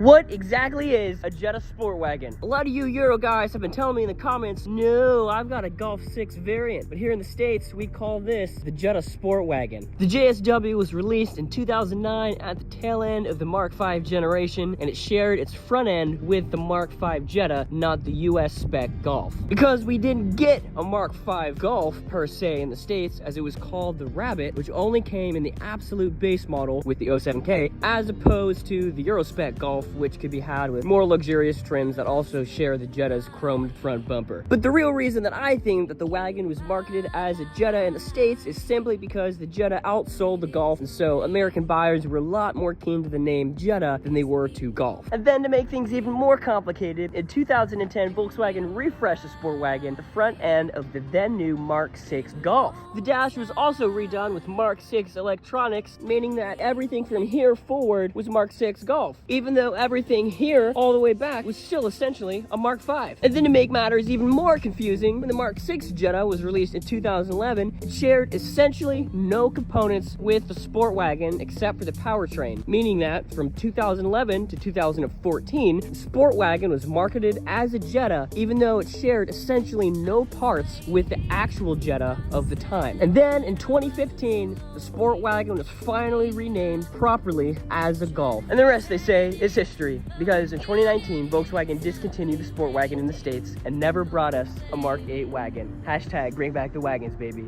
What exactly is a Jetta Sport Wagon? A lot of you Euro guys have been telling me in the comments, no, I've got a Golf 6 variant. But here in the States, we call this the Jetta Sport Wagon. The JSW was released in 2009 at the tail end of the Mark V generation, and it shared its front end with the Mark V Jetta, not the US spec Golf. Because we didn't get a Mark V Golf per se in the States, as it was called the Rabbit, which only came in the absolute base model with the 07K, as opposed to the Euro spec Golf, which could be had with more luxurious trims that also share the Jetta's chromed front bumper. But the real reason that I think that the wagon was marketed as a Jetta in the States is simply because the Jetta outsold the Golf, and so American buyers were a lot more keen to the name Jetta than they were to Golf. And then to make things even more complicated, in 2010, Volkswagen refreshed the Sport Wagon, the front end of the then new Mark VI Golf. The dash was also redone with Mark VI electronics, meaning that everything from here forward was Mark VI Golf, even though everything here all the way back was still essentially a Mark V. And then to make matters even more confusing, when the Mark VI Jetta was released in 2011, it shared essentially no components with the Sport Wagon except for the powertrain, meaning that from 2011 to 2014, the Sport Wagon was marketed as a Jetta, even though it shared essentially no parts with the actual Jetta of the time. And then in 2015, the Sport Wagon was finally renamed properly as a Golf. And the rest, they say, is history, because in 2019, Volkswagen discontinued the Sport Wagon in the States and never brought us a Mark 8 wagon. Hashtag bring back the wagons, baby.